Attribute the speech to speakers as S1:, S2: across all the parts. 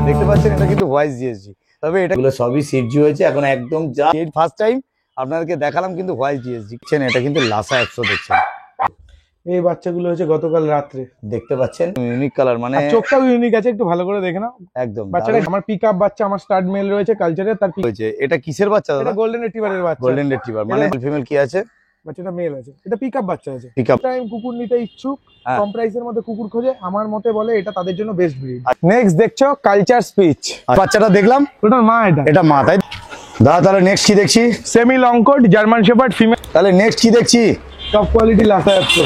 S1: দেখতে পাচ্ছেন এটা কিন্তু ভয়েস জিএসজি, তবে এটা সবই সিটজি হয়েছে এখন একদম যা ফার্স্ট টাইম আপনাদেরকে দেখালাম কিন্তু ভয়েস জিএসজি। এটা কিন্তু লাসা 100 দেখছেন।
S2: এই বাচ্চাগুলো হচ্ছে গতকাল রাত্রে
S1: দেখতে পাচ্ছেন ইউনিক কালার, মানে
S2: চোখটাও ইউনিক আছে, একটু ভালো করে দেখে নাও।
S1: একদম
S2: বাচ্চাটা আমার পিকআপ বাচ্চা, আমার স্টার্ট মেল রয়েছে কালচারের, তার
S1: হয়েছে। এটা কিসের বাচ্চা দাদা?
S2: এটা গোল্ডেন রিট্রিভারের বাচ্চা।
S1: গোল্ডেন রিট্রিভার মানে ফিমেল কি আছে?
S2: বাচ্চাটা মেল আছে, এটা পিকআপ বাচ্চা আছে।
S1: পিকআপ
S2: টাইম কুকুর নিতে ইচ্ছুক, কম প্রাইসের মধ্যে কুকুর খোঁজে, আমার মতে বলে এটা তাদের জন্য বেস্ট ব্রিড। নেক্সট দেখছো কালচার স্পিচ,
S1: বাচ্চাটা দেখলাম
S2: ওটার মা,
S1: এটা মা, তাই দাদা? তাহলে নেক্সট কি দেখছি?
S2: Semi long coat German shepherd female.
S1: তাহলে নেক্সট কি দেখছি?
S2: Top quality Lhasa 100।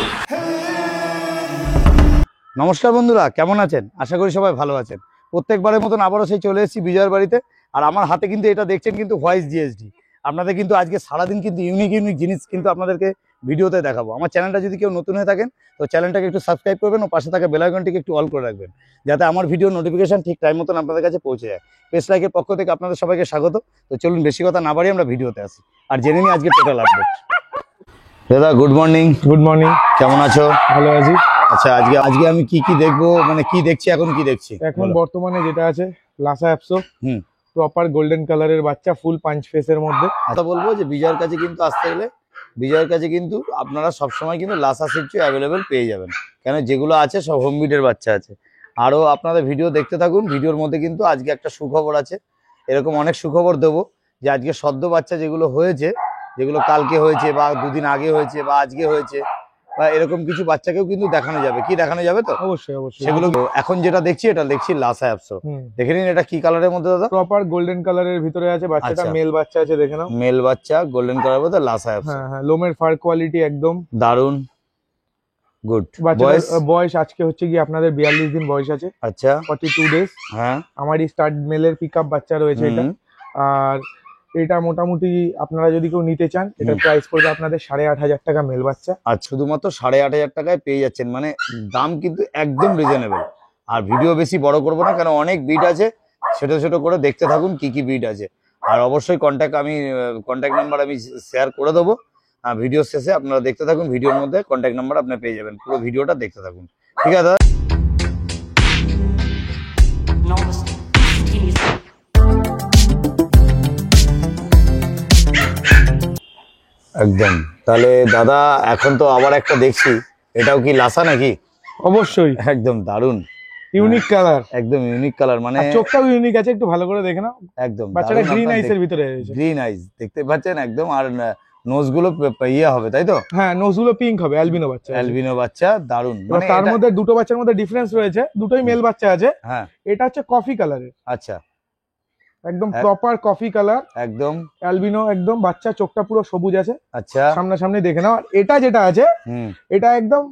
S1: নমস্কার বন্ধুরা, কেমন আছেন? আশা করি সবাই ভালো আছেন। প্রত্যেকবারের মতন আবারও সেই চলে এসেছি বিজয়ের বাড়িতে, আর আমার হাতে কিন্তু এটা দেখছেন কিন্তু ভয়েস জিএসডি। আপনাদের কিন্তু আজকে সারাদিন কিন্তু ইউনিক জিনিস কিন্তু আপনাদেরকে ভিডিওতে দেখাবো। আমার চ্যানেলটা যদি কেউ নতুন হয়ে থাকেন তো চ্যানেলটাকে একটু সাবস্ক্রাইব করবেন ও পাশে থাকা বেল আইকনটিকে একটু অল করে রাখবেন, যাতে আমার ভিডিও নোটিফিকেশন ঠিক টাইম মতন আপনাদের কাছে পৌঁছে যায়। পেজ লাইকের পক্ষ থেকে আপনাদের সবাইকে স্বাগত। তো চলুন বেশি কথা না বাড়িয়ে আমরা ভিডিওতে আসি আর জেনে নিই আজকে টোটাল আপডেট। দাদা গুড মর্নিং।
S2: গুড মর্নিং,
S1: কেমন আছো?
S2: ভালো আছি।
S1: আচ্ছা, আজকে আমি কি দেখবো, মানে কি দেখছি এখন? কি দেখছি
S2: এখন বর্তমানে যেটা আছে লাসা 100
S1: হুম
S2: প্রপার গোল্ডেন কালারের বাচ্চা, ফুল পাঁচ ফেসের মধ্যে।
S1: কথা বলবো যে বিজয়ের কাছে কিন্তু আসতে গেলে বিজয়ের কাছে কিন্তু আপনারা সবসময় কিন্তু লাসা সিটচু অ্যাভেলেবেল পেয়ে যাবেন, কেন যেগুলো আছে সব হোম ব্রিডের বাচ্চা আছে। আরও আপনাদের ভিডিও দেখতে থাকুন, ভিডিওর মধ্যে কিন্তু আজকে একটা সুখবর আছে। এরকম অনেক সুখবর দেবো যে আজকে সদ্য বাচ্চা যেগুলো হয়েছে, যেগুলো কালকে হয়েছে বা দুদিন আগে হয়েছে বা আজকে হয়েছে, বা এরকম কিছু বাচ্চাকেও কিন্তু দেখানো যাবে। কি দেখানো যাবে? তো
S2: অবশ্যই অবশ্যই
S1: সেগুলো এখন যেটা দেখছি, এটা দেখছি লাসা 100। দেখে নিন এটা কি কালারের মধ্যে দাদা?
S2: প্রপার গোল্ডেন কালারের ভিতরে আছে বাচ্চাটা, মেল বাচ্চা আছে, দেখে নাও।
S1: মেল বাচ্চা গোল্ডেন কালার মধ্যে লাসা 100।
S2: হ্যাঁ হ্যাঁ, লোমের ফার কোয়ালিটি একদম
S1: দারুন, গুড।
S2: বয়স আজকে হচ্ছে কি আপনাদের 42 দিন বয়স আছে।
S1: আচ্ছা,
S2: 42 ডেজ।
S1: হ্যাঁ,
S2: আমারই স্টার্ট মেলের পিকআপ বাচ্চা রয়েছে এটা। আর এটা মোটামুটি আপনারা যদি কেউ নিতে চান, এটা প্রাইস পড়বে আপনাদের 8,500 টাকা মেল বাচ্চা।
S1: আর শুধুমাত্র 8,500 টাকায় পেয়ে যাচ্ছেন, মানে দাম কিন্তু একদম রিজনেবল। আর ভিডিও বেশি বড় করবো না, কারণ অনেক বিট আছে, ছোট ছোট করে দেখতে থাকুন কি কি বিট আছে। আর অবশ্যই কন্ট্যাক্ট নাম্বার আমি শেয়ার করে দেবো ভিডিও শেষে। আপনারা দেখতে থাকুন, ভিডিওর মধ্যে কন্ট্যাক্ট নাম্বার আপনি পেয়ে যাবেন। পুরো ভিডিওটা দেখতে থাকুন, ঠিক আছে দাদা? একদম। তাহলে দাদা এখন তো আবার একটা দেখছি, এটাও কি লাসা নাকি?
S2: অবশ্যই,
S1: একদম দারুন,
S2: ইউনিক কালার,
S1: একদম ইউনিক কালার, মানে
S2: চোখটাও ইউনিক আছে, একটু ভালো করে দেখে নাও।
S1: একদম
S2: বাচ্চাটা গ্রিন আইস এর ভিতরে রয়েছে।
S1: গ্রিন আইস দেখতে পাচ্ছেন একদম। আর নোজ গুলো ইয়ে হবে, তাই তো?
S2: হ্যাঁ, নোজ গুলো পিঙ্ক হবে, অ্যালবিনো বাচ্চা।
S1: অ্যালবিনো বাচ্চা, দারুন।
S2: মানে তার মধ্যে দুটো বাচ্চার মধ্যে ডিফারেন্স রয়েছে, দুটোই মেল বাচ্চা আছে।
S1: হ্যাঁ,
S2: এটা হচ্ছে কফি কালারের।
S1: আচ্ছা,
S2: একদম প্রপার কফি কালার,
S1: একদম
S2: অ্যালবিনো একদম। বাচ্চা চোখটা পুরো সবুজ আছে,
S1: আচ্ছা,
S2: সামনাসামনি দেখে নাও। আর এটা যেটা আছে এটা একদম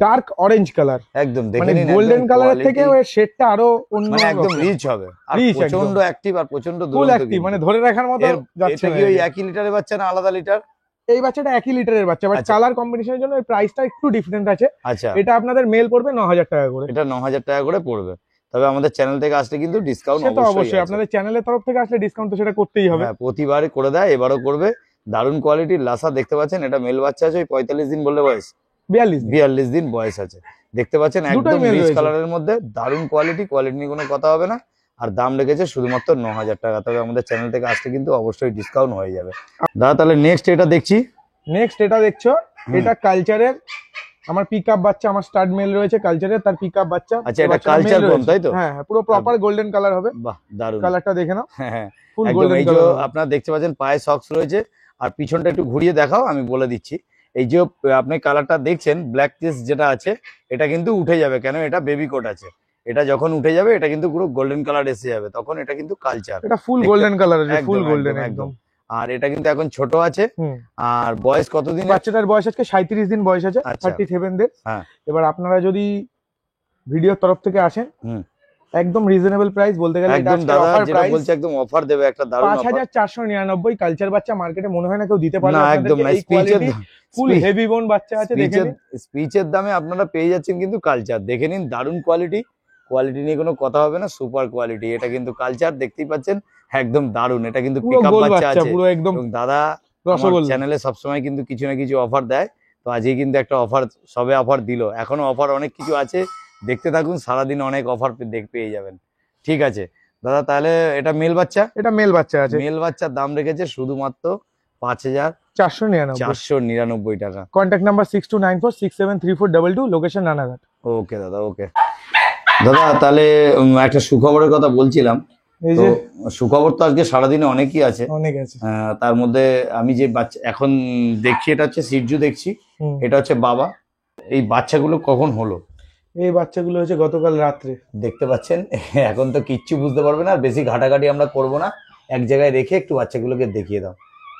S2: ডার্ক অরেঞ্জ কালার,
S1: একদম
S2: মানে গোল্ডেন কালারের থেকে ওই শেডটা আরো অন্য,
S1: মানে একদম রিচ হবে। আর প্রচন্ড অ্যাক্টিভ, আর প্রচন্ড
S2: ফুল অ্যাক্টিভ, মানে ধরে রাখার মতো যাচ্ছে।
S1: এটা কি ওই 1 লিটারের বাচ্চা না আলাদা লিটার?
S2: এই বাচ্চাটা 1 লিটারের বাচ্চা, বাট কালার কম্বিনেশনের জন্য এই প্রাইসটা একটু ডিফারেন্ট আছে।
S1: আচ্ছা,
S2: এটা আপনাদের মেল পড়বে 9,000 টাকা করে।
S1: এটা 9,000 টাকা করে পড়বে। তবে আমাদের চ্যানেল থেকে আসলে কিন্তু ডিসকাউন্ট
S2: অবশ্যই আপনাদের চ্যানেলের তরফ থেকে আসলে ডিসকাউন্ট তো সেটা করতেই হবে।
S1: হ্যাঁ, প্রতিবারই করে দেয়, এবারও করবে। দারুন কোয়ালিটির লাসা দেখতে পাচ্ছেন। এটা মেল বাচ্চা আছে, ওই 45 দিন বললে বয়স, 42 দিন বয়স আছে। দেখতে পাচ্ছেন একদম রিচ কালারের মধ্যে, দারুন কোয়ালিটি নিয়ে কোনো কথা হবে না। আর দাম লেগেছে শুধুমাত্র 9,000 টাকা। তবে আমাদের চ্যানেল থেকে আসলে কিন্তু অবশ্যই ডিসকাউন্ট হয়ে যাবে। দাদা তাহলে নেক্সট এটা দেখছি।
S2: নেক্সট এটা দেখছো, এটা কালচারের আমার পিকআপ বাচ্চা, আমার স্টার্ট মেল রয়েছে কালচারের, তার পিকআপ বাচ্চা।
S1: আচ্ছা, এটা কালচার কোন, তাই তো?
S2: হ্যাঁ, পুরো প্রপার গোল্ডেন কালার হবে।
S1: বাহ, দারুন
S2: কালারটা দেখে নাও।
S1: হ্যাঁ,
S2: ফুল গোল্ডেন কালার।
S1: আপনারা দেখতে পাচ্ছেন পায়ে সক্স রয়েছে। আর পিছনটা একটু ঘুরিয়ে দেখাও, আমি বলে দিচ্ছি। এই যে আপনি কালারটা দেখছেন, ব্ল্যাক টেস্ট যেটা আছে, এটা কিন্তু উঠে যাবে, কেন এটা বেবি কোট আছে। এটা যখন উঠে যাবে এটা কিন্তু পুরো গোল্ডেন কালার এসে যাবে, তখন এটা কিন্তু কালচার।
S2: এটা ফুল গোল্ডেন কালার আছে, ফুল গোল্ডেন একদম।
S1: আর এটা কিন্তু এখন ছোট আছে। আর বয়স কতদিন?
S2: বাচ্চাটার বয়স আজকে 37 দিন বয়স আছে, 37 ডেজ। এবার আপনারা যদি ভিডিওর তরফ থেকে আসেন, একদম রিজনেবল প্রাইস বলতে গেলে
S1: একদম দাদা যেটা বলছে, একদম অফার দেবে একটা দারুণ অফার।
S2: 5,499 কালচার বাচ্চা, মার্কেটে মনে হয় না কেউ দিতে পারবে
S1: না, একদম না।
S2: ফুল হেভি বোন বাচ্চা আছে, দেখে নিন।
S1: স্পিচের দামে আপনারা পেয়ে যাচ্ছেন কিন্তু কালচার, দেখে নিন। দারুণ কোয়ালিটি নিয়ে কোনো কথা হবে না, সুপার কোয়ালিটি। এটা কিন্তু কালচার, দেখতেই পাচ্ছেন একদম দারুণ। এটা কিন্তু পিকআপ বাচ্চা আছে পুরো একদম। দাদা চ্যানেলে সবসময় কিন্তু কিছু না কিছু অফার দেয়, তো আজকে কিন্তু একটা অফার, সবে অফার দিল। এখনো অফার অনেক কিছু আছে, দেখতে থাকুন, সারাদিন অনেক অফার পেয়ে যাবেন। ঠিক আছে, দাদা তাহলে এটা মেল বাচ্চা,
S2: এটা মেল বাচ্চা আছে,
S1: মেল বাচ্চার দাম রেখেছে শুধুমাত্র
S2: 499
S1: টাকা।
S2: Contact number 6294673422, location Ranaghat.
S1: Okay দাদা, ওকে দাদা তাহলে একটা সুখবরের কথা বলছিলাম।
S2: এই
S1: তো
S2: যে
S1: সুখবর তো আজকে সারাদিনে অনেকই আছে,
S2: অনেক আছে।
S1: তার মধ্যে আমি যে বাচ্চা এখন দেখছি এটা হচ্ছে সিরজু দেখছি,
S2: হুম।
S1: এটা হচ্ছে বাবা। এই বাচ্চাগুলো কখন হলো?
S2: এই বাচ্চাগুলো হচ্ছে গতকাল রাত্রে।
S1: দেখতে পাচ্ছেন এখন তো কিচ্ছু বুঝতে পারবে না, আর বেশি ঘাটাঘাটি আমরা করবো না, এক জায়গায় রেখে একটু বাচ্চাগুলোকে দেখিয়ে দাও।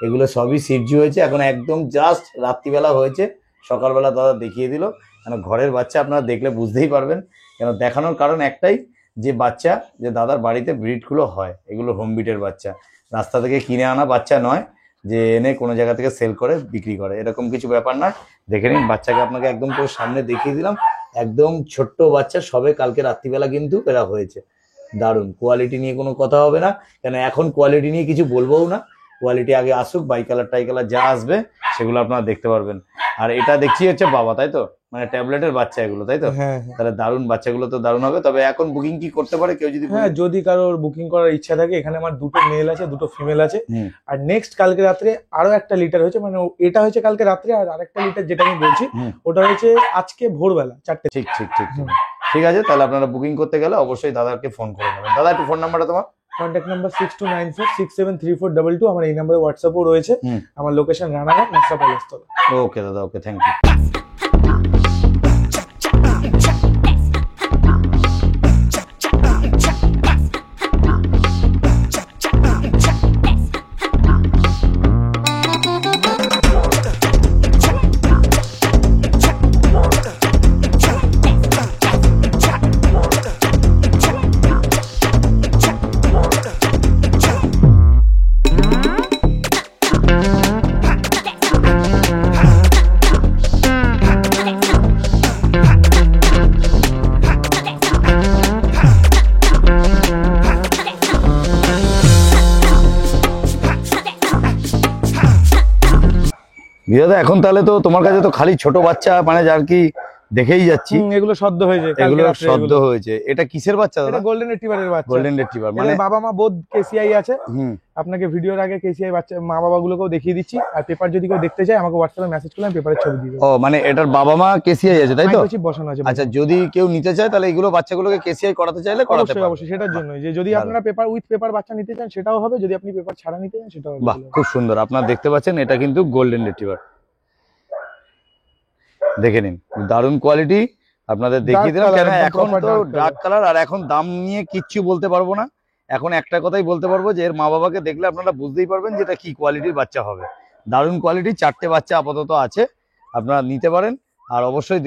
S1: এগুলো সবই সিরজু হয়েছে, এখন একদম জাস্ট রাত্রিবেলা হয়েছে, সকালবেলা দাদা দেখিয়ে দিল। কেন ঘরের বাচ্চা আপনারা দেখলে বুঝতেই পারবেন, কেন দেখানোর কারণ একটাই, যে বাচ্চা যে দাদার বাড়িতে ব্রিডগুলো হয় এগুলো হোম ব্রিডের বাচ্চা, রাস্তা থেকে কিনে আনা বাচ্চা নয় যে এনে কোনো জায়গা থেকে সেল করে বিক্রি করে, এরকম কিছু ব্যাপার নয়। দেখে নিন বাচ্চাকে আপনাকে একদম পুরো সামনে দেখিয়ে দিলাম, একদম ছোট্ট বাচ্চা, সবে কালকে রাত্রিবেলা কিন্তু এরা হয়েছে। দারুণ কোয়ালিটি নিয়ে কোনো কথা হবে না, কেন এখন কোয়ালিটি নিয়ে কিছু বলবোও না, কোয়ালিটি আগে আসুক, বাই কালার টাই কালার যা আসবে সেগুলো আপনারা দেখতে পারবেন। আর এটা দেখছি হচ্ছে বাবা, তাই তো, মানে ট্যাবলেটের বাচ্চা এগুলো, তাই তো?
S2: হ্যাঁ,
S1: তাহলে দারুণ, বাচ্চাগুলো তো দারুণ হবে। তবে এখন বুকিং কি করতে পারে কেউ যদি?
S2: হ্যাঁ, যদি কারোর বুকিং করার ইচ্ছা থাকে, এখানে আমার দুটো মেল আছে, দুটো ফিমেল আছে।
S1: হুম।
S2: আর নেক্সট কালকে রাত্রে আরো একটা লিটার হয়েছে, মানে এটা হয়েছে কালকে রাত্রে, আর আরেকটা লিটার যেটা আমি বলছি
S1: হুম।
S2: ওটা হয়েছে আজকে ভোরবেলা 4টে।
S1: ঠিক ঠিক ঠিক ঠিক। ঠিক আছে, তাহলে আপনারা বুকিং করতে গেলে অবশ্যই দাদাকে ফোন করে নেবেন। দাদা একটু ফোন নাম্বারটা তোমার?
S2: কন্ট্যাক্ট নাম্বার 6294673422, আমার এই নাম্বারে হোয়াটসঅ্যাপও রয়েছে।
S1: হুম।
S2: আমার লোকেশন রানাঘাট, নাসা পলাশতলা।
S1: ওকে দাদা, ওকে, থ্যাংক ইউ। দাদা এখন তাহলে তো তোমার কাছে তো খালি ছোট বাচ্চা, মানে যার কি দেখেই যাচ্ছি
S2: এগুলো সদ্য হয়েছে,
S1: এগুলো সদ্য হয়েছে। এটা কিসের বাচ্চা দাদা?
S2: গোল্ডেন রিট্রিভারের বাচ্চা।
S1: গোল্ডেন রিট্রিভার,
S2: মানে
S1: মানে
S2: বাবা মা বোধ কেসিআই আছে।
S1: হুম।
S2: আপনাকে ভিডিওর আগে কেসিআই বাচ্চা মা বাবাগুলোকেও দেখিয়ে দিচ্ছি, আর পেপার যদি কেউ দেখতে চায় আমাকে হোয়াটসঅ্যাপে মেসেজ করলে আমি পেপারের ছবি দিয়ে দেবো।
S1: ও মানে এটার বাবা মা কেসিআই আছে, তাই তো?
S2: মাইক্রোচিপ বসানো আছে।
S1: আচ্ছা, যদি কেউ নিতে চায় তাহলে এগুলো বাচ্চাগুলোকে কেসিআই করাতে চাইলে করাতে
S2: অবশ্যই
S1: পারবে।
S2: অবশ্যই, সেটার জন্যই যে যদি
S1: ভালো।
S2: আপনারা পেপার উইথ পেপার বাচ্চা নিতে চান সেটাও হবে, যদি আপনি পেপার ছাড়া নিতে চান সেটাও হবে।
S1: বাহ, খুব সুন্দর। আপনারা দেখতে পাচ্ছেন এটা কিন্তু গোল্ডেন রিট্রিভার, দেখে নিন, দারুণ কোয়ালিটি। আপনাদের দেখিয়ে দিলাম, কেন এখন তো ডার্ক কালার, আর এখন দাম নিয়ে কিচ্ছু বলতে পারবো না। এখন একটা কথাই বলতে পারবো যে এর মা বাবাকে দেখলে আপনারা বুঝতেই পারবেন যে এটা কি কোয়ালিটির বাচ্চা হবে। দারুণ কোয়ালিটি, 4টে বাচ্চা আপাতত আছে, আপনারা নিতে পারেন। আর অবশ্যই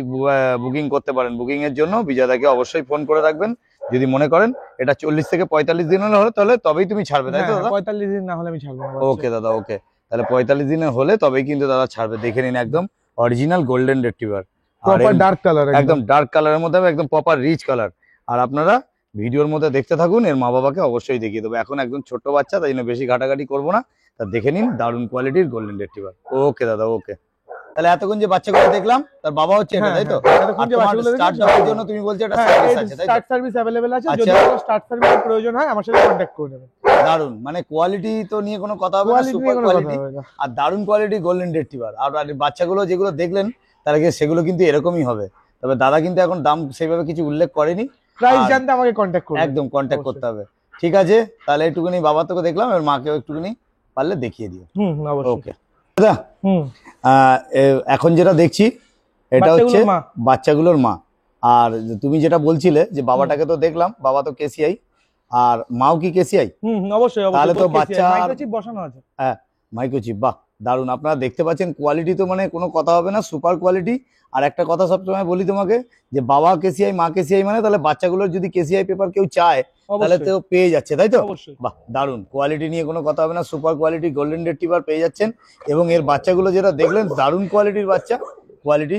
S1: বুকিং করতে পারেন। বুকিং এর জন্য বিজয়দাকে অবশ্যই ফোন করে রাখবেন। যদি মনে করেন এটা 40 থেকে 45 দিন হলে তাহলে তবেই তুমি ছাড়বে, তাই তো দাদা?
S2: 45 দিন না হলে আমি ছাড়বো না।
S1: ওকে দাদা, ওকে, তাহলে 45 দিনের হলে তবেই কিন্তু দাদা ছাড়বে। দেখে নিন, একদম original golden retriever,
S2: proper dark colour,
S1: একদম ডার্ক কালারের মধ্যে হবে, একদম প্রপার রিচ কালার। আর আপনারা ভিডিওর মধ্যে দেখতে থাকুন, এর মা বাবাকে অবশ্যই দেখিয়ে দেবো। এখন একদম ছোট বাচ্চা, তাই জন্য বেশি ঘাটাঘাটি করবো না। তা দেখে নিন, দারুণ কোয়ালিটির গোল্ডেন রিট্রিভার। ওকে দাদা, ওকে। তাহলে এতক্ষণ যে বাচ্চাগুলো দেখলাম তার বাবা হচ্ছে এটা, তাই তো? আর তোমার স্টার্ট দেওয়ার জন্য তুমি বলছো এটা সার্ভিস আছে, তাই তো?
S2: স্টার্ট সার্ভিস अवेलेबल আছে,
S1: আচ্ছা।
S2: যদি কোনো স্টার্ট সার্ভিসের প্রয়োজন হয় আমার সাথে কন্টাক্ট করে নেবেন।
S1: দারুণ, মানে কোয়ালিটি তো নিয়ে কোনো কথা হবে না,
S2: কোয়ালিটি
S1: সুপার
S2: নিয়ে কোনো কথা
S1: কোয়ালিটি
S2: হবে না।
S1: আর দারুণ কোয়ালিটি গোল্ডেন রিট্রিভার। আর বাচ্চাগুলো যেগুলো দেখলেন তাহলে সেগুলো কিন্তু এরকমই হবে। তবে দাদা কিন্তু এখন দাম সেইভাবে কিছু উল্লেখ করেনি,
S2: প্রাইস
S1: আর
S2: জানতে আমাকে কন্টাক্ট করুন।
S1: একদম কন্ট্যাক্ট করতে হবে। ঠিক আছে, তাহলে একটুখানি বাবা তোকে দেখলাম, এর মাকেও একটুখানি পারলে দেখিয়ে দিও।
S2: অবশ্যই।
S1: ওকে দাদা,
S2: হুম।
S1: এখন যেটা দেখছি এটা হচ্ছে
S2: বাচ্চাগুলোর মা।
S1: বাচ্চাগুলোর মা। আর তুমি যেটা বলছিলে যে বাবাটাকে তো দেখলাম, বাবা তো কেসিআই, আর মাও কি কেসিআই?
S2: অবশ্যই অবশ্যই।
S1: তাহলে তো বাচ্চা
S2: মাইক্রোচিপ বসানো আছে।
S1: হ্যাঁ, মাইক্রোচিপ, বাহ দারুণ। আপনারা দেখতে পাচ্ছেন কোয়ালিটি তো মানে কোনো কথা হবে না, সুপার কোয়ালিটি। আর একটা কথা সবসময় বলি তোমাকে, যে বাবা কেসিআই মা কেসিআই, মানে তাহলে বাচ্চাগুলোর যদি কেসিআই পেপার কেউ চায় তাহলে তো পেয়ে যাচ্ছে, তাই তো?
S2: অবশ্যই।
S1: বাহ, দারুণ কোয়ালিটি নিয়ে কোনো কথা হবে না, সুপার কোয়ালিটি গোল্ডেন রিট্রিভার পেয়ে যাচ্ছেন। এবং এর বাচ্চাগুলো যেটা দেখলেন দারুণ কোয়ালিটির বাচ্চা, কোয়ালিটি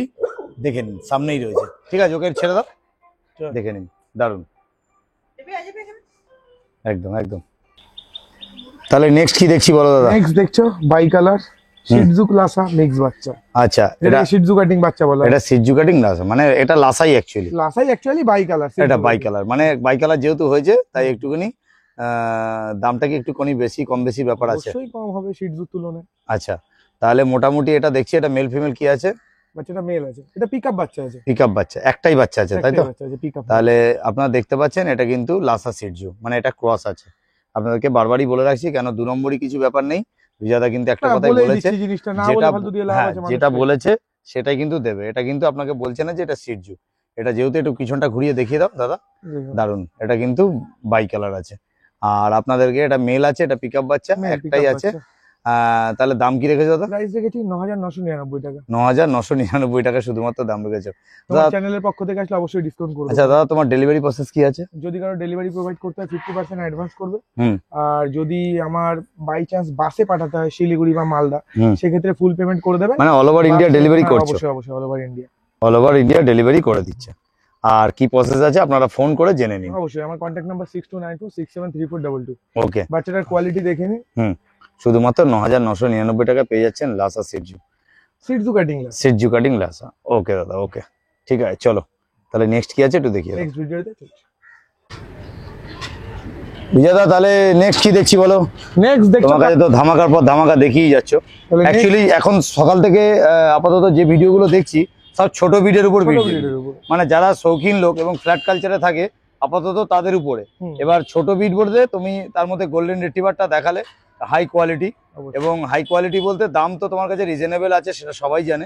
S1: দেখে নিন, সামনেই রয়েছে। ঠিক আছে, ওকে ছেড়ে দাও, দেখে নিন, দারুণ, একদম একদম। তাহলে নেক্সট কি দেখছি বলো দাদা?
S2: নেক্সট দেখছো বাই কালার শিটজু ক্লাসা মিক্স বাচ্চা।
S1: আচ্ছা,
S2: এটা শিটজু কাটিং বাচ্চা বলা হয়।
S1: এটা সিজু কাটিং না, মানে এটা লাসাই অ্যাকচুয়ালি।
S2: লাসাই অ্যাকচুয়ালি বাই কালার।
S1: এটা বাই কালার, মানে বাই কালার যেহেতু হয়েছে তাই একটুখানি দামটা কি একটু বেশি কম বেশি ব্যাপার আছে?
S2: অবশ্যই কম হবে শিটজুর তুলনায়।
S1: আচ্ছা, তাহলে মোটামুটি এটা দেখছি, এটা মেল ফিমেল কি আছে?
S2: বাচ্চাটা মেল আছে, এটা পিকআপ বাচ্চা আছে।
S1: পিকআপ বাচ্চা, একটাই বাচ্চা আছে তাই তো?
S2: পিকআপ।
S1: তাহলে আপনারা দেখতে পাচ্ছেন এটা কিন্তু লাসা সিটজু, মানে এটা ক্রস আছে। আপনাদেরকে বারবারই বলে রাখছি, কেন 2 নম্বরই কিছু ব্যাপার নেই। বিজয়দা কিন্তু একটা কথাই বলেছে, যেটা বলেছে সেটাই কিন্তু দেবে। এটা কিন্তু আপনাকে বলছে না যে এটা সিটজু। এটা যেহেতু একটু পিছনটা ঘুরিয়ে দেখিয়ে দাও দাদা, দারুন। এটা কিন্তু বাই কালার আছে। আর আপনাদেরকে এটা মেল আছে, এটা পিকআপ বাচ্চা একটাই আছে। তাহলে দাম কি রেখেছো দাদা?
S2: প্রাইস রেখেছি 9999 টাকা।
S1: 9999 টাকা শুধুমাত্র দাম রেখেছো।
S2: তোমার চ্যানেলের পক্ষ থেকে আসলে অবশ্যই ডিসকাউন্ট করব।
S1: আচ্ছা দাদা, তোমার ডেলিভারি প্রসেস কি আছে?
S2: যদি কারো ডেলিভারি প্রোভাইড করতে হয় 50% অ্যাডভান্স করবে। আর যদি আমার বাই চান্স বাসে পাঠাতে হয় শিলিগুড়ি বা মালদা, সেক্ষেত্রে ফুল পেমেন্ট করে দেবে।
S1: মানে অল ওভার ইন্ডিয়া ডেলিভারি করছো?
S2: অবশ্যই অবশ্যই all over India.
S1: All over India delivery করে দিচ্ছে। আর কি প্রসেস আছে আপনারা ফোন করে জেনে নিন।
S2: অবশ্যই আমার কন্ট্যাক্ট নাম্বার 6294673422।
S1: ওকে,
S2: বাচ্চাটার কোয়ালিটি দেখে নিন।
S1: শুধুমাত্র 9999 টাকা পেয়ে যাচ্ছেন Lhasa Shih Tzu. Shih Tzu cutting Lhasa. ওকে দাদা, ওকে ঠিক আছে, চলো তাহলে নেক্সট কি আছে একটু দেখিয়ে দাও।
S2: নেক্সট ভিডিওতে
S1: বিজয় দা, তাহলে নেক্সট কি দেখছি বলো?
S2: নেক্সট দেখো,
S1: তোমার কাছে তো ধামাকার পর ধামাকা দেখিয়ে যাচ্ছ। অ্যাকচুয়ালি এখন সকাল থেকে আপাতত যে ভিডিওগুলো দেখছি সব ছোট ভিডিওর উপর ভিডিও, মানে যারা শৌখিন লোক এবং ফ্ল্যাট কালচারে থাকে আপাতত তাদের উপরে। এবার ছোট বিট বলতে তুমি তার মধ্যে গোল্ডেন রিট্রিভারটা দেখালে হাই কোয়ালিটি, এবং হাই কোয়ালিটি বলতে দাম তো তোমার কাছে রিজনেবল আছে, সেটা সবাই জানে।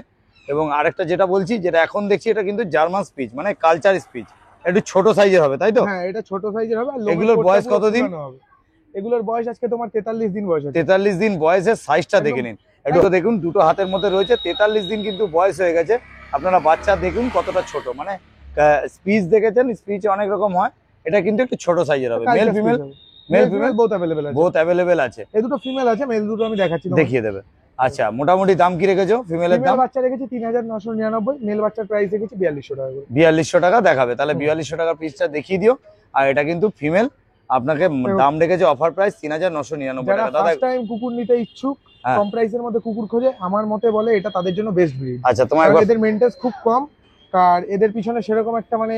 S1: এবং আরেকটা যেটা বলছি, যেটা এখন দেখছি, এটা কিন্তু জার্মান স্পিচ, মানে কালচার স্পিচ, একটু ছোট সাইজের হবে তাই তো?
S2: হ্যাঁ, এটা ছোট সাইজের হবে।
S1: এগুলোর বয়স কতদিন?
S2: এগুলোর বয়স আজকে তোমার 43 দিন বয়স আছে।
S1: 43 দিন বয়সের সাইজটা দেখে নিন একটু। দেখুন দুটো হাতের মধ্যে রয়েছে, 43 দিন কিন্তু বয়স হয়ে গেছে। আপনারা বাচ্চা দেখুন কতটা ছোট, মানে স্পিচ দেখেছেন, স্পিচ অনেক রকম হয়, এটা কিন্তু একটু ছোট সাইজের হবে। Male female, male female both available আছে।
S2: এই দুটো ফিমেল আছে, মেল দুটো আমি দেখাচ্ছি,
S1: দেখিয়ে দেবে। আচ্ছা, মোটামুটি দাম কি রেখেছো ফিমেলের দাম?
S2: বাচ্চা রেখেছি 3999, মেল বাচ্চার প্রাইস রেখেছি 4200 টাকা।
S1: 4200 টাকা দেখাবে, তাহলে 4200 টাকার পিসটা দেখিয়ে দিও। আর এটা কিন্তু ফিমেল, আপনাকে দাম রেখেছে অফার প্রাইস 3999 টাকা। দাদা
S2: ফার্স্ট টাইম কুকুর নিতে ইচ্ছুক, কম প্রাইসের মধ্যে কুকুর খোঁজে, আমার মতে বলে এটা তাদের জন্য বেস্ট ব্রিড।
S1: আচ্ছা, তোমার
S2: এদের মেইনটেন্স খুব কম, আর এদের পিছনে সেরকম একটা মানে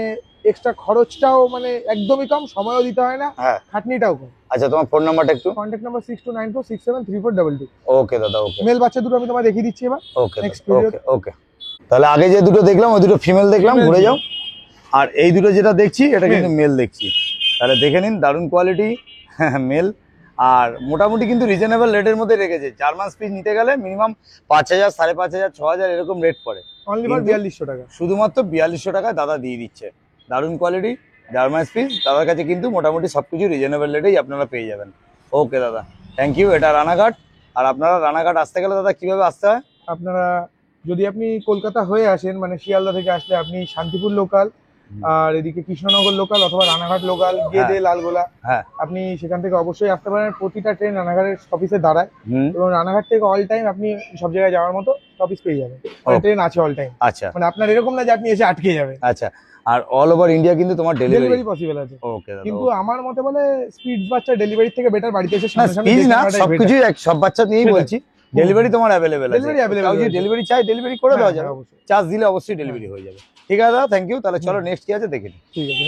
S2: এক্সট্রা খরচটাও মানে একদমই কম, সময়ও দিতে হয় না, খাটনিটাও কম।
S1: আচ্ছা, তোমার ফোন নাম্বারটা একটু?
S2: Contact number 6294673422।
S1: ওকে দাদা, ওকে।
S2: মেল বাচ্চা দুটো আমি তোমায় দেখিয়ে দিচ্ছি এবার।
S1: ওকে ওকে ওকে। তাহলে আগে যে দুটো দেখলাম ওই দুটো ফিমেল দেখলাম, ঘুরে যাও। আর এই দুটো যেটা দেখছি এটা কিন্তু মেল দেখছি, তাহলে দেখে নিন, দারুণ কোয়ালিটি মেল। আর মোটামুটি কিন্তু রিজনেবল রেটের মধ্যে রেখেছে। জার্মান স্পিচ নিতে গেলে মিনিমাম 5000, 5500, 6000 এরকম রেট পড়ে।
S2: অনলি ফর 4200 টাকা,
S1: শুধুমাত্র 4200 টাকায় দাদা দিয়ে দিচ্ছে। দারুণ কোয়ালিটি জার্মান স্পিচ, দাদার কাছে কিন্তু মোটামুটি সবকিছু রিজনেবল রেটেই আপনারা পেয়ে যাবেন। ওকে দাদা, থ্যাংক ইউ। এটা রানাঘাট। আর আপনারা রানাঘাট আসতে গেলে দাদা কিভাবে আসতে হয়?
S2: আপনারা যদি আপনি কলকাতা হয়ে আসেন, মানে শিয়ালদা থেকে আসলে আপনি শান্তিপুর লোকাল, আর এদিকে কৃষ্ণনগর লোকাল অথবা রানাঘাট লোকাল, গেদে, লালগোলা, আপনি সেখান থেকে অবশ্যই আসতে পারেন। প্রতিটা ট্রেন রানাঘাটের স্টপেজে দাঁড়ায়, এবং রানাঘাট থেকে অল টাইম আপনি সব জায়গায় যাওয়ার মতো স্টপেজ পেয়ে যাবেন। ট্রেন আছে অল টাইম।
S1: আচ্ছা,
S2: মানে আপনার এরকম না যে আপনি এসে আটকে যাবেন।
S1: আচ্ছা, আর অল ওভার ইন্ডিয়া কিন্তু তোমার ডেলিভারি
S2: পসিবল আছে।
S1: ওকে দাদা,
S2: কিন্তু আমার মতে বলে স্পিড বাচ্চা ডেলিভারি থেকে বেটার বাড়িতে এসে
S1: স্পিড না, সবকিছু সব বাচ্চা নিয়েই বলছি। ডেলিভারি তোমার অ্যাভেলেবেল আছে, যদি ডেলিভারি চাই ডেলিভারি করে দেওয়া যাবে, চার্জ দিলে অবশ্যই ডেলিভারি হয়ে যাবে। ঠিক আছে দাদা, থ্যাংক ইউ। তাহলে চলো নেক্সট কি আছে দেখে নিই।
S2: ঠিক আছে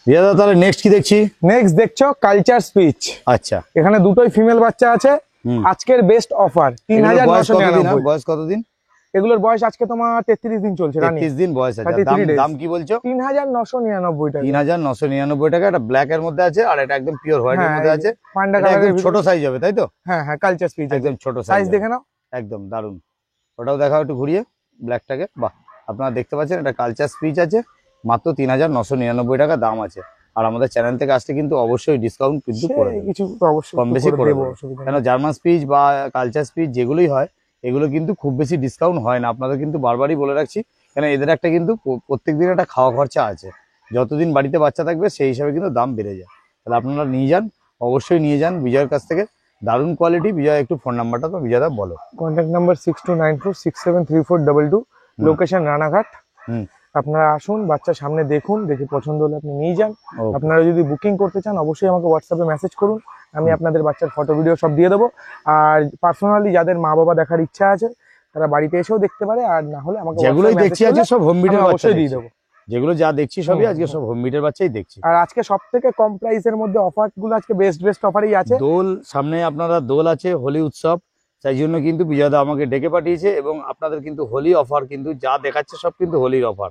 S1: রিয়া দাদা, তাহলে নেক্সট কি দেখছি?
S2: নেক্সট দেখছো কালচার স্পিচ।
S1: আচ্ছা,
S2: এখানে দুটোই ফিমেল বাচ্চা আছে। আজকের বেস্ট অফার 3999।
S1: বয়স কতদিন?
S2: এগুলোর বয়স আজকে তোমার 33 দিন চলছে।
S1: 33 দিন বয়স আছে। দাম কি বলছো?
S2: 3999 টাকা।
S1: 3999 টাকা। এটা ব্ল্যাক এর মধ্যে আছে, আর এটা একদম পিওর হোয়াইট এর মধ্যে আছে। পান্ডা কালারের ছোট সাইজ হবে তাই তো? হ্যাঁ হ্যাঁ, কালচার স্পিচ একদম ছোট সাইজ দেখে নাও, একদম দারুন। ওটাও দেখাও একটু ঘুরিয়ে ব্ল্যাকটাকে। বাহ, আপনারা দেখতে পাচ্ছেন এটা কালচার স্পিচ আছে, মাত্র 3999 টাকা দাম আছে। আর আমাদের চ্যানেল থেকে আসলে কিন্তু অবশ্যই ডিসকাউন্ট কিন্তু করে দেব, কিছু অবশ্যই কম বেশি করে দেব। কেন জার্মান স্পিচ বা কালচার স্পিচ যেগুলোই হয় এগুলো কিন্তু খুব বেশি ডিসকাউন্ট হয় না, আপনাদের কিন্তু বারবারই বলে রাখছি। কেন এদের একটা কিন্তু প্রত্যেকদিন একটা খাওয়া খরচা আছে, যতদিন বাড়িতে বাচ্চা থাকবে সেই হিসাবে কিন্তু দাম বেড়ে যায়। তাহলে আপনারা নিয়ে যান, অবশ্যই নিয়ে যান বিজয়ের কাছ থেকে, দারুণ কোয়ালিটি। বিজয় একটু ফোন নাম্বারটা তো বিজয় দা বলো।
S2: Contact number 6294673422, location Ranaghat. আপনারা আসুন, বাচ্চা সামনে দেখুন, দেখে পছন্দ হলে আপনি নিয়ে যান। আপনারা যদি বুকিং করতে চান অবশ্যই আমাকে হোয়াটসঅ্যাপে মেসেজ করুন, আমি আপনাদের বাচ্চার ফটো ভিডিও সব দিয়ে দেবো। আর পার্সোনালি যাদের মা বাবা দেখার ইচ্ছা আছে তারা বাড়িতে এসেও দেখতে পারে, আর না হলে আমাকে যেগুলোই দেখছি আছে সব হোম ভিডিও অবশ্যই দিয়ে দেবো।
S1: যেগুলো যা দেখছি সবই
S2: হুম,
S1: আজকে সব হোম বিটের বাচ্চাই দেখছি।
S2: আর আজকে সব থেকে কম প্রাইসের মধ্যে অফার গুলো আজকে বেস্ট অফারই আছে।
S1: দোল সামনে, আপনারা দোল আছে, হোলি উৎসব, তাই জন্য কিন্তু বিজয়দা আমাকে ডেকে পাঠিয়েছে এবং আপনাদের কিন্তু হোলি অফার কিন্তু যা দেখাচ্ছে সব কিন্তু হোলির অফার,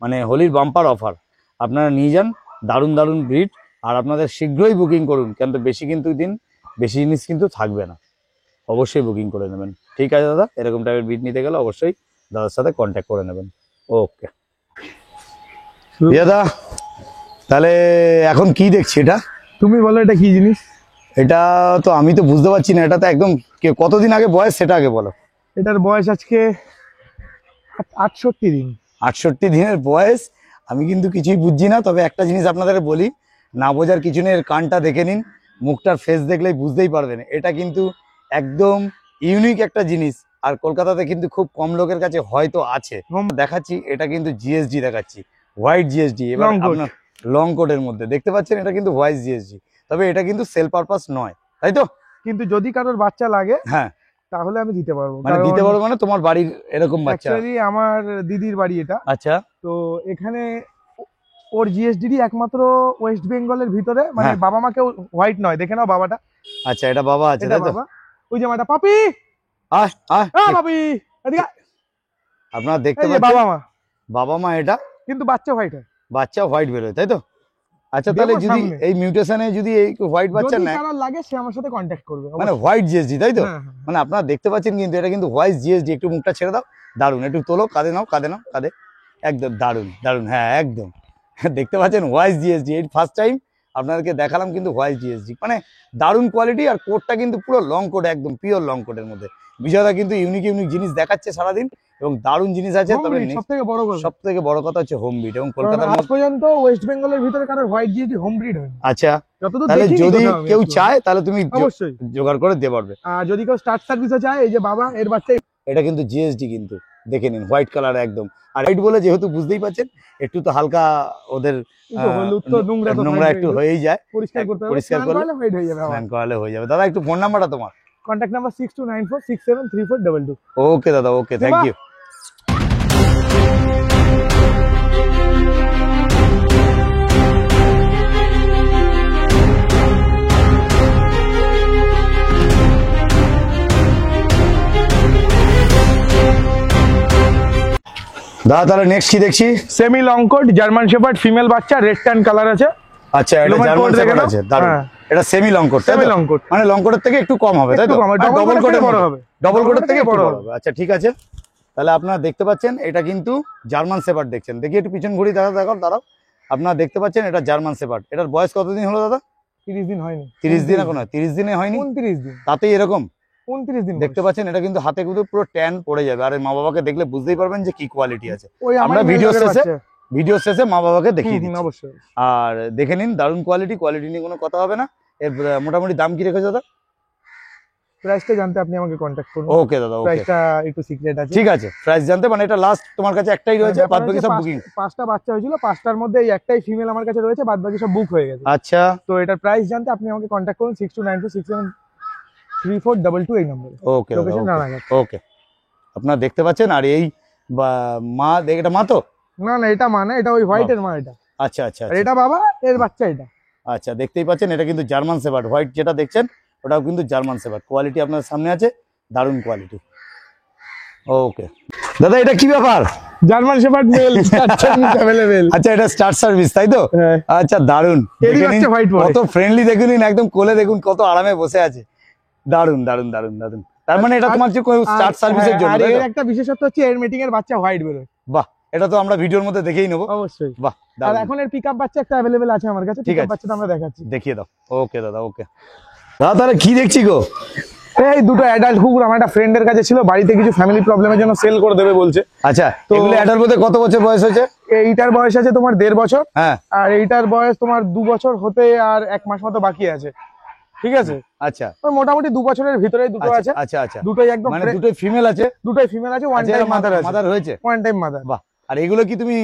S1: মানে হোলির বাম্পার অফার। আপনারা নিয়ে যান, দারুণ দারুণ ব্রিড, আর আপনাদের শীঘ্রই বুকিং করুন, কিন্তু বেশি জিনিস কিন্তু থাকবে না, অবশ্যই বুকিং করে নেবেন। ঠিক আছে দাদা, এরকম টাইপের ব্রিড নিতে গেলে অবশ্যই দাদার সাথে কন্ট্যাক্ট করে নেবেন। ওকে দাদা, তাহলে এখন কি দেখছি এটা?
S2: তুমি বলো এটা কি জিনিস?
S1: এটা তো আমি তো বুঝতে পারছি না, এটা তো একদম কতদিন আগে বয়স সেটা আগে বলো।
S2: এটার বয়স আজকে 68 দিন।
S1: 68 দিনের বয়স। আমি কিন্তু কিছুই বুঝছি না, তবে একটা জিনিস আপনাদের বলি, না বোঝার কিছু নেই, এর কানটা দেখে নিন, মুখটার ফেস দেখলেই বুঝতেই পারবেন। এটা কিন্তু একদম ইউনিক একটা জিনিস, আর কলকাতাতে কিন্তু খুব কম লোকের কাছে হয়তো আছে। দেখাচ্ছি, এটা কিন্তু জিএসডি দেখাচ্ছি, হোয়াইট জিএসডি। এবার আপনার লং কোটের মধ্যে দেখতে পাচ্ছেন, এটা কিন্তু হোয়াইট জিএসডি, তবে এটা কিন্তু সেল পারপাস নয়, তাই তো?
S2: কিন্তু যদি কারোর বাচ্চা লাগে,
S1: হ্যাঁ,
S2: তাহলে আমি দিতে পারবো।
S1: মানে দিতে পারবো, মানে তোমার বাড়ির এরকম বাচ্চা?
S2: অ্যাকচুয়ালি আমার দিদির বাড়ি এটা।
S1: আচ্ছা,
S2: তো এখানে ওর জিএসডি একমাত্র ওয়েস্ট বেঙ্গলের ভিতরে, মানে
S1: হ্যাঁ।
S2: বাবা মা কেউ হোয়াইট নয়, দেখে নাও বাবাটা।
S1: আচ্ছা, এটা বাবা আছে,
S2: এটা
S1: তাই তো?
S2: বাবা, ওই যে মাটা পাপি,
S1: আহ আহ
S2: পাপি এদিকে আয়।
S1: আপনারা দেখতে
S2: এই যে
S1: পাচ্ছেন
S2: বাবা মা,
S1: এটা,
S2: কিন্তু বাচ্চা হোয়াইট হয়।
S1: বাচ্চা হোয়াইট বেরোয়, তাই তো? আচ্ছা,
S2: দেবো
S1: তাহলে যদি
S2: সামনে।
S1: এই মিউটেশনে যদি এই হোয়াইট বাচ্চা
S2: যদি
S1: নেয়,
S2: কারোর লাগে সে আমার সাথে কন্ট্যাক্ট করবে,
S1: মানে
S2: অবশ্যই।
S1: হোয়াইট জিএসডি, তাই তো?
S2: হ্যাঁ, হ্যাঁ।
S1: মানে আপনারা দেখতে পাচ্ছেন কিন্তু এটা কিন্তু হোয়াইট জিএসডি। একটু মুখটা ছেড়ে দাও, দারুন, একটু তোলো, কাঁধে নাও, কাঁধে, একদম দারুন দারুন, হ্যাঁ একদম। দেখতে পাচ্ছেন হোয়াইট জিএসডি, এই ফার্স্ট টাইম আপনাদেরকে দেখালাম কিন্তু হোয়াইট জিএসডি, মানে দারুন কোয়ালিটি। আর কোটটা কিন্তু পুরো লং কোট, একদম পিওর লং কোটের মধ্যে। বিজয়দা কিন্তু ইউনিক জিনিস দেখাচ্ছে সারাদিন, এবং দারুণ জিনিস আছে। তবে সব থেকে বড় কথা হচ্ছে হোম ব্রিড, এবং কলকাতার
S2: আজ পর্যন্ত ওয়েস্ট বেঙ্গলের ভিতরে কারোর হোয়াইট জিএসডি হোম ব্রিড হয়নি।
S1: আচ্ছা,
S2: যতদূর
S1: তাহলে
S2: দেখিনি
S1: যদি
S2: কোথাও আমি
S1: কেউ
S2: actually।
S1: চায় তাহলে তুমি
S2: অবশ্যই
S1: জোগাড় করে দিতে পারবে।
S2: আর যদি কেউ স্টার্ট সার্ভিসও চায়, এই যে বাবা এর বাচ্চা,
S1: এটা কিন্তু জিএসডি, কিন্তু দেখে নিন হোয়াইট কালার একদম। আর হোয়াইট বলে যেহেতু বুঝতেই পাচ্ছেন, একটু তো হালকা ওদের
S2: হলুদ তো
S1: নোংরা একটু হয়েই যায়,
S2: পরিষ্কার করতে হবে,
S1: পরিষ্কার
S2: স্নান
S1: করলে
S2: করলে হোয়াইট হয়ে যাবে।
S1: স্নান করালে হয়ে যাবে। দাদা, একটু ফোন নাম্বারটা তোমার?
S2: Contact number 6294673422।
S1: ওকে দাদা, ওকে, থ্যাংক ইউ। দাদা, তাহলে নেক্সট কি দেখছি?
S2: Semi long coat German shepherd female বাচ্চা, রেড ট্যান কালার আছে।
S1: আচ্ছা, এটা
S2: Lower
S1: জার্মান
S2: coat
S1: শেপার্ড
S2: দেখে
S1: আছে,
S2: নাও।
S1: দারুণ।
S2: হ্যাঁ।
S1: এটা semi long coat,
S2: semi long coat,
S1: মানে লং কোটের থেকে একটু কম হবে, তাই তো?
S2: ডবল কোটের বড় হবে,
S1: ডবল কোটের থেকে বড় হবে। আচ্ছা, ঠিক আছে। তাহলে আপনারা দেখতে পাচ্ছেন এটা কিন্তু জার্মান শেপার্ড দেখছেন। দেখি একটু পিছন ঘুরি, দাঁড়াও। আপনারা দেখতে পাচ্ছেন এটা জার্মান শেপার্ড। এটার বয়স কতদিন হলো দাদা?
S2: 30 দিন হয়নি।
S1: 30 দিন এখন? 30 দিনে হয়নি,
S2: 29 দিন।
S1: তাতেই এরকম
S2: 29 দিন
S1: দেখতে পাচ্ছেন। এটা কিন্তু হাতে কিন্তু পুরো ট্যান পড়ে যাবে, আর মা বাবাকে দেখলে বুঝতেই পারবেন যে কি কোয়ালিটি আছে। আমরা ভিডিও শেষে মা বাবাকে দেখিয়ে দিই,
S2: অবশ্যই।
S1: আর দেখে নিন, দারুণ কোয়ালিটি নিয়ে কোনো কথা হবে না। এর মোটামুটি দাম কি রেখেছো দাদা?
S2: প্রাইসটা জানতে আপনি আমাকে কন্ট্যাক্ট করুন।
S1: ওকে দাদা, ওকে,
S2: প্রাইসটা একটু সিক্রেট আছে।
S1: ঠিক আছে। প্রাইস জানতে, মানে এটা লাস্ট তোমার কাছে একটাই রয়েছে, বাদ বাকি সব বুকিং?
S2: 5টা বাচ্চা হয়েছিল, 5টার মধ্যে এই একটাই ফিমেল আমার কাছে রয়েছে, বাদ বাকি সব বুক হয়ে গেছে।
S1: আচ্ছা,
S2: তো এটার প্রাইস জানতে আপনি আমাকে কন্ট্যাক্ট করুন 6294673422 এই নম্বরে।
S1: ওকে
S2: লোকেশন রানাঘাট।
S1: ওকে, আপনারা দেখতে পাচ্ছেন। আর এই মা, এটা মা তো?
S2: না, এটা মা না, এটা ওই হোয়াইটের মা এটা।
S1: আচ্ছা,
S2: আর এটা বাবা, এর বাচ্চা এটা।
S1: আচ্ছা, দেখতেই পাচ্ছেন এটা কিন্তু জার্মান শেপার্ড। হোয়াইট যেটা দেখছেন ওটাও কিন্তু জার্মান শেপার্ড। কোয়ালিটি আপনার সামনে আছে, দারুণ কোয়ালিটি। ওকে দাদা, এটা কি ব্যাপার?
S2: German shepherd male, start service available.
S1: আচ্ছা, এটা স্টার্ট সার্ভিস, তাই তো?
S2: হ্যাঁ।
S1: আচ্ছা, দারুণ।
S2: এরই বাচ্চা হোয়াইট বলে।
S1: কত ফ্রেন্ডলি দেখুন, একদম কোলে দেখুন কত আরামে বসে আছে। দারুণ দারুণ দারুণ দারুণ। তার মানে এটা তোমার যে স্টার্ট সার্ভিসের জন্য,
S2: আর
S1: তাই তো?
S2: এর একটা বিশেষত্ব হচ্ছে এর মিটিং এর বাচ্চা হোয়াইট বেরোয়।
S1: বাহ, এটা তো আমরা ভিডিওর মধ্যে দেখেই নেবো।
S2: অবশ্যই।
S1: বাহ,
S2: আর
S1: দারুণ।
S2: এখন এর পিকআপ বাচ্চা একটা अवेलेबल আছে আমার কাছে,
S1: ঠিক
S2: পিকআপ
S1: আছে।
S2: বাচ্চাটা আমরা দেখাচ্ছি।
S1: দেখিয়ে দাও। ওকে দাদা, ওকে দাদা, তাহলে কি দেখছি গো?
S2: এই দুটো অ্যাডাল্ট কুকুর আমার একটা ফ্রেন্ডের কাছে ছিল, বাড়িতে কিছু ফ্যামিলি প্রবলেমের জন্য সেল করে দেবে বলছে।
S1: আচ্ছা,
S2: তো
S1: এগুলো অ্যাডাল্ট মধ্যে কত বছর বয়স হয়েছে?
S2: এইটার বয়স আছে তোমার 1.5 বছর,
S1: হ্যাঁ,
S2: আর এইটার বয়স তোমার 2 বছর হতে আর 1 মাস মতো বাকি আছে। ঠিক আছে,
S1: আচ্ছা,
S2: ওই মোটামুটি 2 বছরের ভিতরেই দুটো আছে।
S1: আচ্ছা আচ্ছা,
S2: দুটোই একদম
S1: মানে দুটোই ফিমেল আছে?
S2: দুটোই ফিমেল আছে, ওয়ান টাইম মাদার আছে।
S1: মাদার হয়েছে?
S2: One time mother.
S1: বাহ। আর এগুলো কি তুমি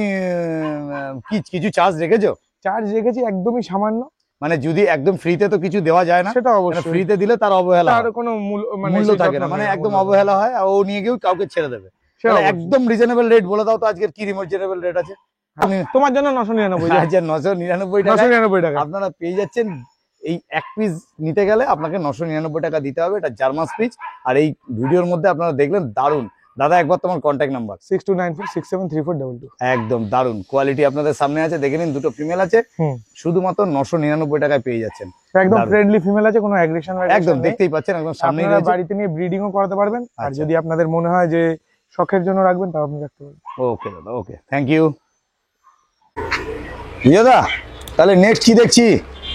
S1: কিছু চার্জ রেখেছো?
S2: চার্জ রেখেছি একদমই সামান্য।
S1: মানে যদি একদম ফ্রিতে তো কিছু দেওয়া যায় না,
S2: সেটা অবশ্যই।
S1: ফ্রিতে দিলে তার অবহেলা,
S2: তার কোনো
S1: মূল্য থাকে না, মানে একদম অবহেলা হয়, আর ও নিয়ে গিয়েও কাউকে ছেড়ে দেবে। একদম রিজনেবল রেট বলে দাও তো, আজকের কি রিজনেবল রেট আছে?
S2: তোমার জন্য 999
S1: আচ্ছা 999 টাকা
S2: 999 টাকা
S1: আপনারা পেয়ে যাচ্ছেন। এই এক পিস নিতে গেলে আপনাকে 999 টাকা দিতে হবে। এটা জার্মান স্পিচ। আর এই ভিডিওর মধ্যে আপনারা দেখলেন দারুন। দাদা একবার তোমার কন্ট্যাক্ট নাম্বার।
S2: 6294673422।
S1: একদম দারুন কোয়ালিটি আপনাদের সামনে আছে, দেখে নিন। দুটো ফিমেল আছে, শুধুমাত্র 999 টাকায় পেয়ে যাচ্ছেন।
S2: একদম ফ্রেন্ডলি ফিমেল আছে, কোনো অ্যাগ্রেশন
S1: একদম দেখতেই পাচ্ছেন, একদম সামনেই
S2: আপনারা
S1: রয়েছে।
S2: বাড়িতে নিয়ে ব্রিডিংও করাতে পারবেন। আর
S1: আচ্ছা।
S2: যদি আপনাদের মনে হয় যে শখের জন্য রাখবেন তাও আপনি রাখতে পারবেন।
S1: ওকে দাদা, ওকে, থ্যাংক ইউ। দাদা তাহলে নেক্সট কি দেখছি?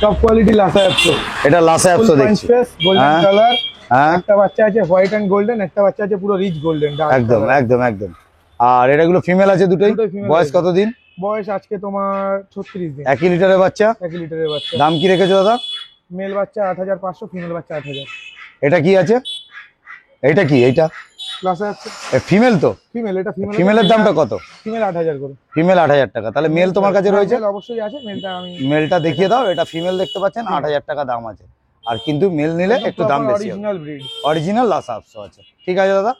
S2: Top quality Lhasa অ্যাপসো।
S1: এটা লাসা অ্যাপসো দেখছি।
S2: গোল্ডেন কালার,
S1: হ্যাঁ
S2: একটা বাচ্চা আছে হোয়াইট এন্ড গোল্ডেন, একটা বাচ্চা আছে পুরো রিচ গোল্ডেন।
S1: একদম একদম একদম। আর এটাগুলো ফিমেল আছে দুটোই।
S2: দুটোই female
S1: বয়স
S2: আছে।
S1: কতদিন?
S2: বয়স আজকে তোমার 36 দিন।
S1: 1 লিটারের বাচ্চা।
S2: 1 লিটারের বাচ্চা।
S1: দাম কি রেখেছো দাদা?
S2: মেল বাচ্চা 8500, ফিমেল বাচ্চা 8000।
S1: এটা কি আছে? এটা কি? এইটা
S2: লাসা অ্যাপসো
S1: ফিমেল তো?
S2: ফিমেল, এটা ফিমেল।
S1: ফিমেলের দামটা কত?
S2: ফিমেল 8000 করে।
S1: ফিমেল 8000 টাকা। তাহলে মেল তোমার কাছে রয়েছে?
S2: মেল অবশ্যই আছে, মেলটা আমি
S1: মেলটা দেখিয়ে দাও। এটা ফিমেল দেখতে পাচ্ছেন, 8000 টাকা দাম আছে। আর কিন্তু মেল নিলে একটু দাম বেশি হবে।
S2: অরিজিনাল ব্রিড,
S1: অরিজিনাল লাসা অ্যাপসো আছে। ঠিক আছে দাদা।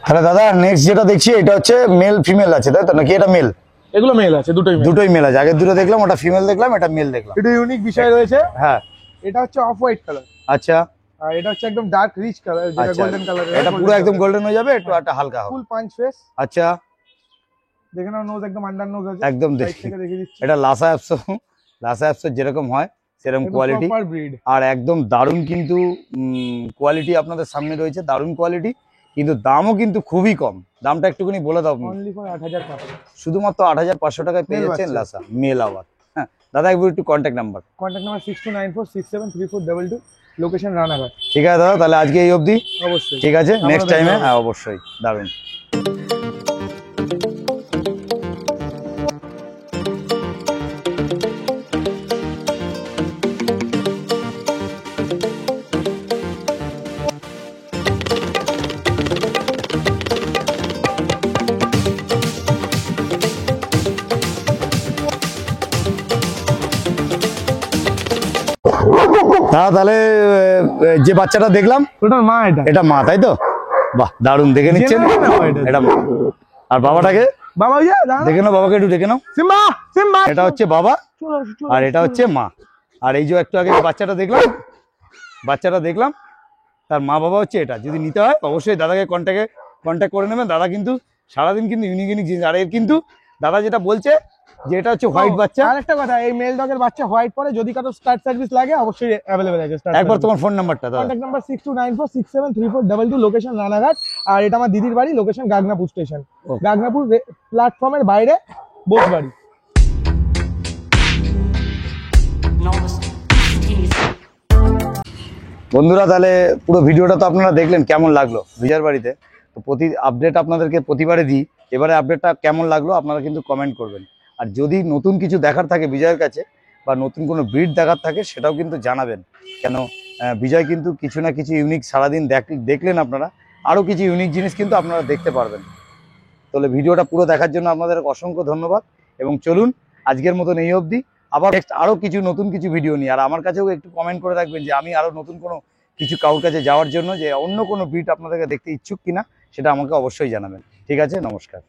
S1: তাহলে দাদা নেক্সট যেটা দেখছি এটা হচ্ছে মেল ফিমেল আছে, তাই তো? নাকি এটা মেল?
S2: এগুলো মেল আছে, দুটোই মেল।
S1: দুটোই মেল আছে। আগের দুটো দেখলাম, ওটা ফিমেল দেখলাম, এটা মেল দেখলাম।
S2: এটা ইউনিক বিষয় রয়েছে।
S1: হ্যাঁ
S2: এটা হচ্ছে অফ হোয়াইট কালার,
S1: আচ্ছা
S2: আর এটা হচ্ছে একদম ডার্ক রিচ কালার, যেটা
S1: আচ্ছা।
S2: Golden colour.
S1: এটা পুরো একদম গোল্ডেন হয়ে যাবে, একটু একটা হালকা হবে।
S2: ফুল পাঞ্চ ফেস।
S1: আচ্ছা
S2: দেখে নাও, নোজ একদম আন্ডার নোজ আছে।
S1: একদম
S2: সাইড
S1: দেখি।
S2: থেকে দেখে দিচ্ছি।
S1: এটা লাসা অ্যাপসো। লাসা অ্যাপসো যেরকম হয় সেরকম কোয়ালিটি,
S2: প্রপার ব্রিড।
S1: আর একদম দারুণ কিন্তু কোয়ালিটি আপনাদের সামনে রয়েছে। দারুণ কোয়ালিটি, কিন্তু দামও কিন্তু খুবই কম। দামটা একটুখানি বলে দাও।
S2: Only for 8500।
S1: শুধুমাত্র 8500 টাকায় পেয়ে
S2: Male
S1: যাচ্ছেন
S2: বাচ্চা।
S1: লাসা মেল আবার। হ্যাঁ দাদা একবার একটু contact number.
S2: Contact number 6294673422, location Ranaghat.
S1: ঠিক আছে দাদা, তাহলে আজকে এই অবধি।
S2: অবশ্যই
S1: ঠিক আছে,
S2: আমরা
S1: নেক্সট
S2: দেখা
S1: টাইমে
S2: হবে।
S1: হ্যাঁ অবশ্যই। দারুণ। তাহলে যে বাচ্চাটা দেখলাম
S2: ওটার মা এটা।
S1: এটা মা, তাই তো? বাহ দারুণ, দেখে নিচ্ছেন।
S2: জেনে নাও এটা।
S1: এটা মা। আর বাবাটাকে
S2: বাবা ইয়া দাঁড়া।
S1: দেখে নাও, বাবাকে একটু দেখে নাও।
S2: Simba Simba.
S1: এটা হচ্ছে বাবা
S2: চলো, চলো,
S1: আর এটা হচ্ছে মা। আর এই যে একটু আগে যে বাচ্চাটা দেখলাম তার মা বাবা হচ্ছে এটা। যদি নিতে হয় অবশ্যই দাদাকে কন্ট্যাক্ট করে নেবেন। দাদা কিন্তু সারাদিন কিন্তু ইউনিক জিনিস। আর এর কিন্তু দাদা যেটা বলছে যে এটা হচ্ছে হোয়াইট বাচ্চা।
S2: আরেকটা কথা, এই মেল ডগের বাচ্চা হোয়াইট পরে, যদি কারো স্টার্ট সার্ভিস লাগে অবশ্যই अवेलेबल আছে।
S1: একবার তোমার ফোন নাম্বারটা দাদা।
S2: Contact number 6294673422, location Ranaghat. আর এটা আমার দিদির বাড়ি, location Gagnapur station.
S1: Okay.
S2: Gagnapur প্ল্যাটফর্মের বাইরে বোসবাড়ি।
S1: বন্ধুরা তাহলে পুরো ভিডিওটা তো আপনারা দেখলেন, কেমন লাগলো বিজয়ের বাড়িতে। তো প্রতি আপডেট আপনাদেরকে প্রতিবারে দিই, এবারে আপডেটটা কেমন লাগলো আপনারা কিন্তু কমেন্ট করবেন। আর যদি নতুন কিছু দেখার থাকে বিজয়ের কাছে, বা নতুন কোনো ব্রিড দেখার থাকে সেটাও কিন্তু জানাবেন। কেন বিজয় কিন্তু কিছু না কিছু ইউনিক সারাদিন দেখলেন আপনারা, আরও কিছু ইউনিক জিনিস কিন্তু আপনারা দেখতে পারবেন। তাহলে ভিডিওটা পুরো দেখার জন্য আপনাদের অসংখ্য ধন্যবাদ। এবং চলুন আজকের মতন এই অবধি। আবার নেক্সট আরও কিছু নতুন কিছু ভিডিও নিয়ে। আর আমার কাছেও একটু কমেন্ট করে রাখবেন যে আমি আরও নতুন কোনো কিছু কারোর কাছে যাওয়ার জন্য, যে অন্য কোনো ব্রিড আপনাদেরকে দেখতে ইচ্ছুক কিনা, সেটা আমাকে অবশ্যই জানাবেন। ঠিক আছে, নমস্কার।